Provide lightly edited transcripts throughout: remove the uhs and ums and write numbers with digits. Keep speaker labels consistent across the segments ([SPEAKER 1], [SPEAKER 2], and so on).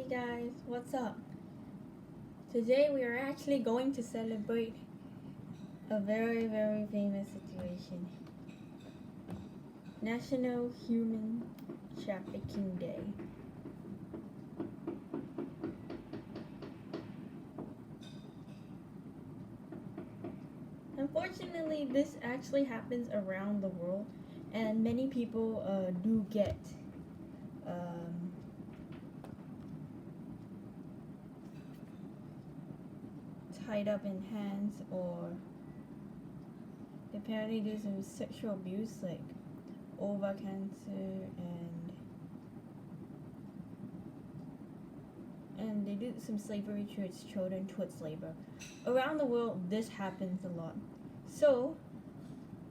[SPEAKER 1] guys, what's up? Today we are actually going to celebrate a very famous situation. National Human Trafficking Day. Unfortunately, this actually happens around the world and many people do get um, tied up in hands, or apparently there's some sexual abuse like ova cancer, and they do some slavery towards children, towards labor. Around the world this happens a lot. So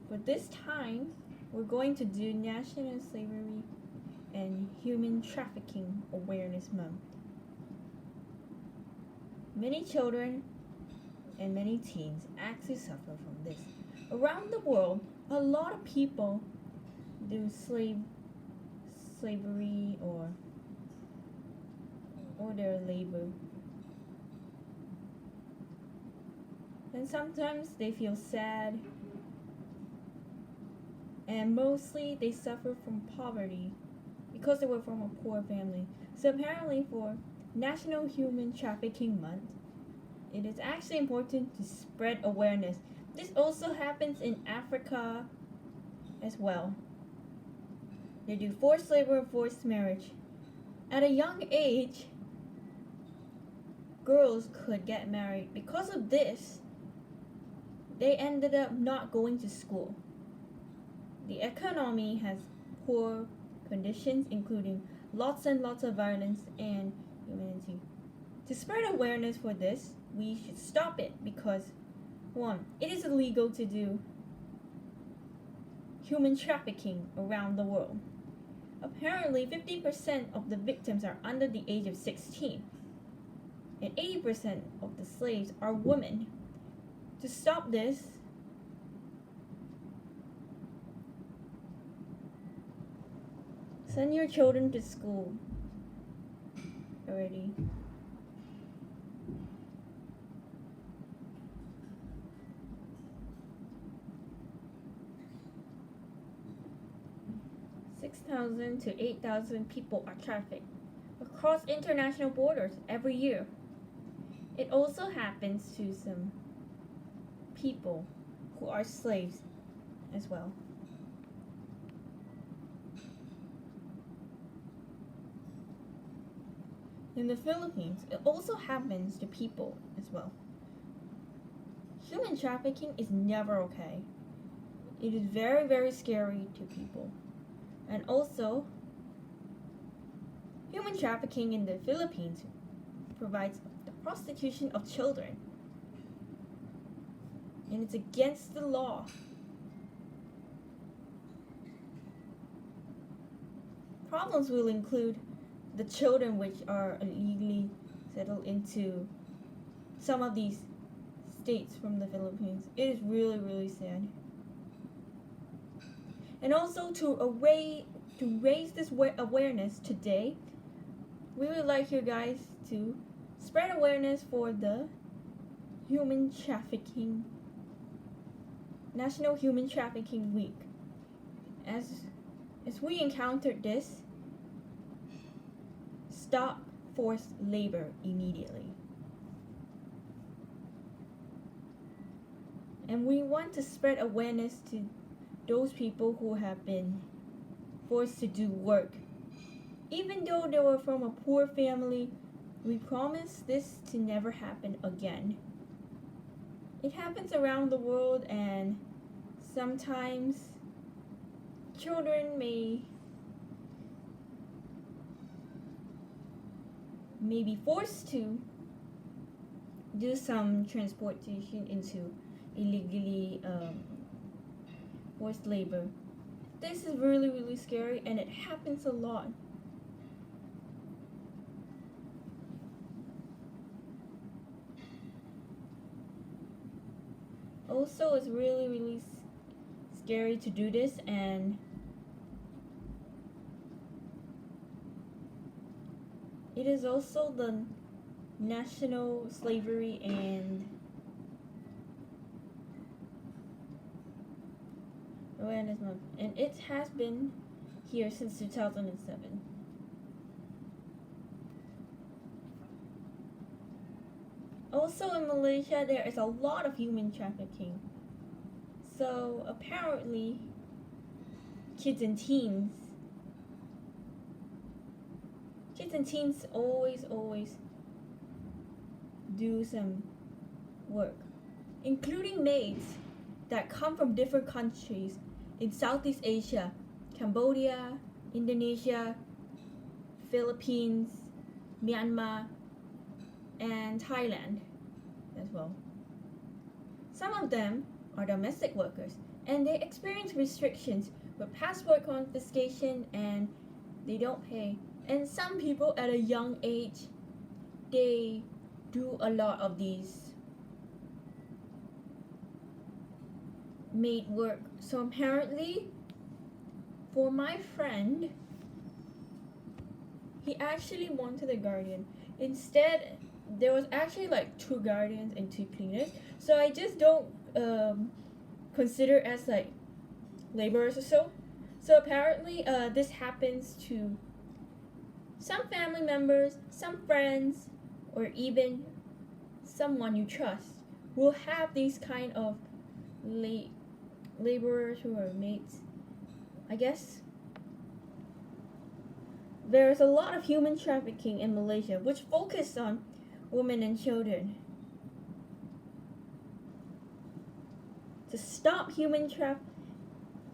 [SPEAKER 1] for this time we're going to do National Slavery and Human Trafficking Awareness Month. Many children and many teens actually suffer from this. Around the world, a lot of people do slavery or their labor. And sometimes they feel sad, and mostly they suffer from poverty because they were from a poor family. So apparently for National Human Trafficking Month, it is actually important to spread awareness. This also happens in Africa as well. They do forced labor and forced marriage. At a young age, girls could get married. Because of this, they ended up not going to school. The economy has poor conditions, including lots and lots of violence and humanity. To spread awareness for this, we should stop it because, one, it is illegal to do human trafficking around the world. Apparently, 50% of the victims are under the age of 16, and 80% of the slaves are women. To stop this, send your children to school already. $6,000 to $8,000 people are trafficked across international borders every year. It also happens to some people who are slaves as well. In the Philippines, it also happens to people as well. Human trafficking is never okay. It is very scary to people. And also, human trafficking in the Philippines provides the prostitution of children. And it's against the law. Problems will include the children which are illegally settled into some of these states from the Philippines. It is really sad. And also to raise this awareness today, we would like you guys to spread awareness for the Human Trafficking National Human Trafficking Week. As we encountered this, stop forced labor immediately. And we want to spread awareness to those people who have been forced to do work. Even though they were from a poor family, we promise this to never happen again. It happens around the world, and sometimes children may be forced to do some transportation into illegally forced labor. This is really scary, and it happens a lot. Also, it's really scary to do this, and It is also the National Slavery and Awareness Month, and it has been here since 2007. Also in Malaysia, there is a lot of human trafficking. So apparently, kids and teens always do some work, including maids that come from different countries in Southeast Asia, Cambodia, Indonesia, Philippines, Myanmar, and Thailand as well. Some of them are domestic workers, and they experience restrictions with passport confiscation, and they don't pay. And some people at a young age, they do a lot of these maid work. So apparently, for my friend, he actually wanted a guardian. Instead, there was actually like 2 guardians and 2 cleaners. So I just don't consider as like laborers or so. So apparently, this happens to some family members, some friends, or even someone you trust will have these kind of laborers who are mates. I guess there's a lot of human trafficking in Malaysia, which focus on women and children. To stop human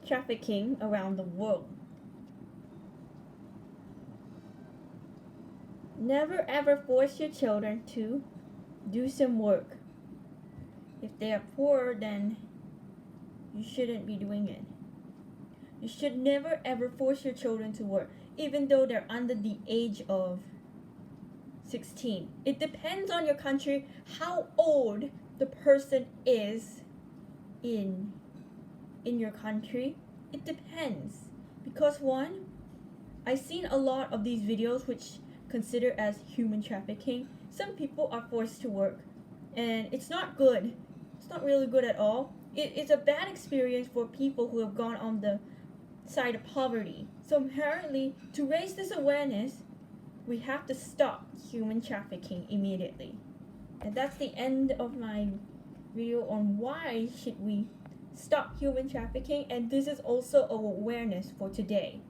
[SPEAKER 1] trafficking around the world, never ever force your children to do some work. If they are poor, then you shouldn't be doing it. You should never ever force your children to work, even though they're under the age of 16. It depends on your country how old the person is in your country. It depends. Because one, I've seen a lot of these videos which consider as human trafficking. Some people are forced to work, and it's not good. It's not really good at all. It's a bad experience for people who have gone on the side of poverty. So apparently, to raise this awareness, we have to stop human trafficking immediately. And that's the end of my video on why should we stop human trafficking, and this is also an awareness for today.